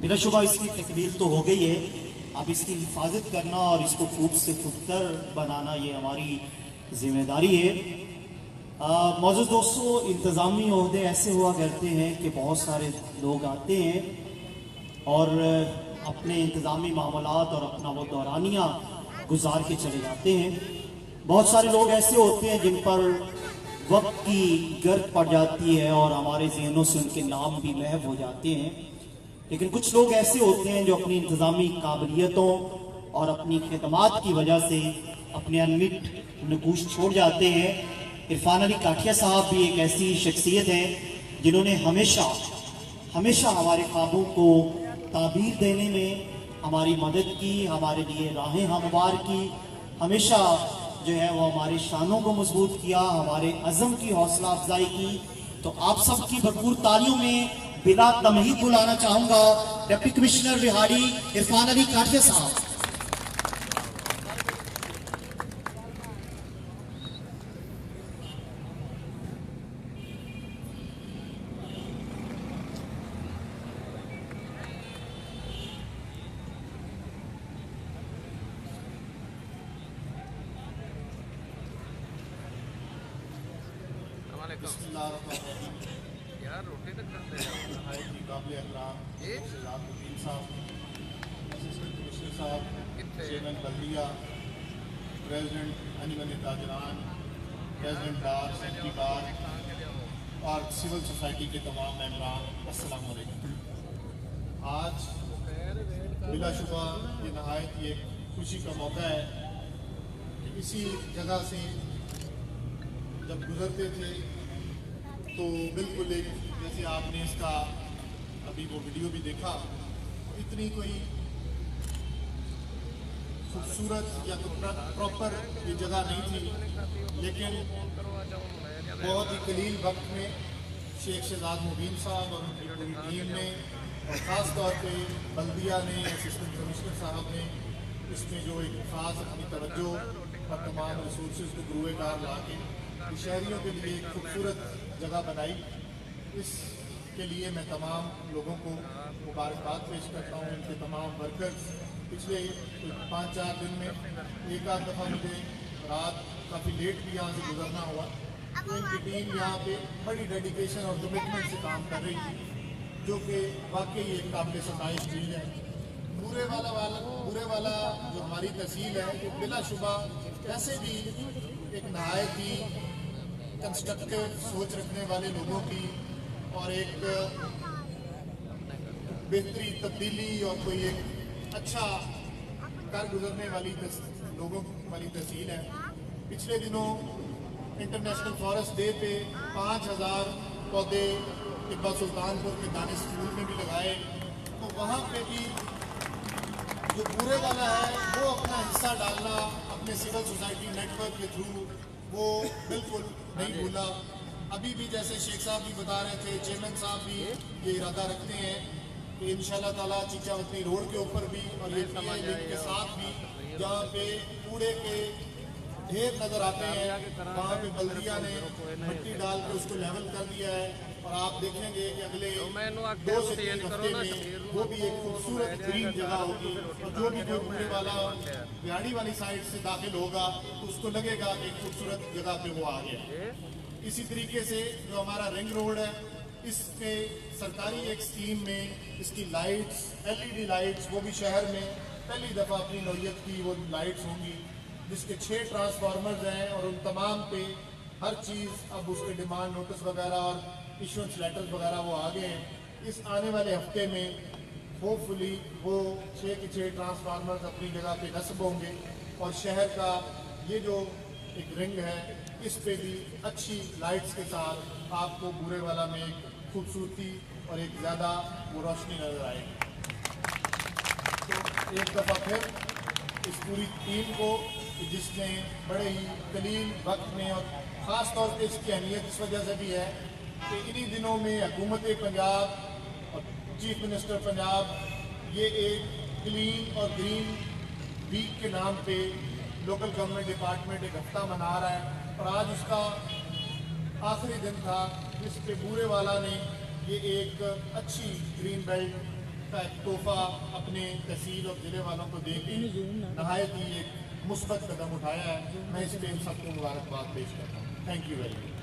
बिलाशुबा इसकी तकमील तो हो गई है, अब इसकी हिफाजत करना और इसको खूब से खूबतर बनाना ये हमारी जिम्मेदारी है। मौजूद दोस्तों, इंतज़ामी ओहदे ऐसे हुआ करते हैं कि बहुत सारे लोग आते हैं और अपने इंतज़ामी मामलात और अपना वो दौरानिया गुजार के चले जाते हैं। बहुत सारे लोग ऐसे होते हैं जिन पर वक्त की गर्द पड़ जाती है और हमारे जहनों से उनके नाम भी महव हो जाते हैं। लेकिन कुछ लोग ऐसे होते हैं जो अपनी इंतज़ामी काबिलियतों और अपनी खिदमात की वजह से अपने अनमिट नकूश छोड़ जाते हैं। इरफान अली काठिया साहब भी एक ऐसी शख्सियत है जिन्होंने हमेशा हमेशा हमारे ख्वाबों को ताबीर देने में हमारी मदद की, हमारे लिए राहें हमवार की, हमेशा जो है वो हमारे शानों को मजबूत किया, हमारे अज़म की हौसला अफजाई की। तो आप सबकी भरपूर तालियों में बिला तमहीद बुलाना चाहूंगा डिप्टी कमिश्नर रिहाड़ी इरफान अली काठिया साहब। यार रोटी तक करते चेयरमैन बल्दिया, प्रेसिडेंट अनिमल ताजरान, प्रेसिडेंट बार, सेक्रेटरी बार और सिविल सोसाइटी के तमाम मेंबरान, अस्सलाम वालेकुम। आज बिलाशुबा ये नहायत ही एक खुशी का मौका है कि इसी जगह से जब गुजरते थे तो बिल्कुल एक जैसे आपने इसका अभी वो वीडियो भी देखा, इतनी कोई खूबसूरत या तो प्रॉपर ये जगह नहीं थी, लेकिन बहुत ही कलील वक्त में शेख शहजाद मुबीन साहब और उनकी पूरी टीम ने और ख़ास तौर पे बल्दिया ने, असिस्टेंट कमिश्नर साहब ने इसमें जो एक ख़ास अपनी तवज्जो और तमाम रिसोर्सेज को गुरुएदार ला के शहरियों के लिए एक खूबसूरत जगह बनाई। इसके लिए मैं तमाम लोगों को मुबारकबाद पेश करता हूँ, इनके तमाम वर्कर्स। पिछले 5-4 दिन में एक आध दफ़ा मुझे रात काफ़ी लेट भी यहाँ से गुजरना हुआ, तो इनकी टीम यहाँ पे बड़ी डेडिकेशन और कमिटमेंट से काम कर रही थी, जो कि वाकई एक काबिल सताइश चीज़ है। बुरे वाला जो हमारी तहसील है वो बिलाशुबा वैसे भी एक नहायत ही कंस्ट्रक्टिव सोच रखने वाले लोगों की और एक बेहतरी तब्दीली और कोई एक अच्छा कर गुजरने वाली लोगों वाली तहसील है। पिछले दिनों इंटरनेशनल फॉरेस्ट डे पे 5000 पौधे टिब्बा सुल्तानपुर के दानिश स्कूल में भी लगाए, तो वहाँ पे भी जो बुरे वाला है वो अपना हिस्सा डालना अपने सिविल सोसाइटी नेटवर्क के थ्रू वो बिल्कुल नहीं भूला। अभी भी जैसे शेख साहब भी बता रहे थे, चेयरमैन साहब भी ये इरादा रखते हैं कि इंशाल्लाह ताला चिचावतनी रोड के ऊपर भी और ये लिंक के साथ भी जहाँ पे कूड़े के ढेर नजर आते हैं वहाँ पे बल्दिया ने मिट्टी डाल के उसको लेवल कर दिया है और आप देखेंगे कि अगले 2 से 3 हफ्ते में वो भी एक खूबसूरत ग्रीन जगह होगी और जो भी जो कूड़े वाला बिहाड़ी वाली साइड से दाखिल होगा तो उसको लगेगा कि एक खूबसूरत जगह पे वो आ गया। इसी तरीके से जो हमारा रिंग रोड है, इसके सरकारी एक स्कीम में इसकी लाइट्स, LED लाइट्स, वो भी शहर में पहली दफ़ा अपनी नौयत की वो लाइट्स होंगी, जिसके 6 ट्रांसफार्मर्स हैं और उन तमाम पे हर चीज़ अब उसके डिमांड नोटिस वगैरह और इशुएंस लेटर्स वगैरह वो आ गए हैं। इस आने वाले हफ्ते में होपफुली वो 6 के 6 ट्रांसफार्मर्स अपनी जगह पे नस्ब होंगे और शहर का ये जो एक रिंग है इस पे भी अच्छी लाइट्स के साथ आपको बुरे वाला में एक खूबसूरती और एक ज़्यादा वो रोशनी नजर आएगी। तो एक दफ़ा फिर इस पूरी टीम को जिसने बड़े ही कलील वक्त में और ख़ास तौर पे इसकी अहमियत इस वजह से भी है कि इन्हीं दिनों में हुकूमत पंजाब और चीफ मिनिस्टर पंजाब ये एक क्लीन और ग्रीन वीक के नाम पे लोकल गवर्नमेंट डिपार्टमेंट एक हफ्ता मना रहा है और आज उसका आखिरी दिन था जिस पे बूरे वाला ने ये एक अच्छी ग्रीन बेल्ट का एक तोहफा अपने तहसील और ज़िले वालों को दे के नहायत ही एक मुस्बत कदम उठाया है। मैं इस पर सबको मुबारकबाद पेश करता हूँ। Thank you very much.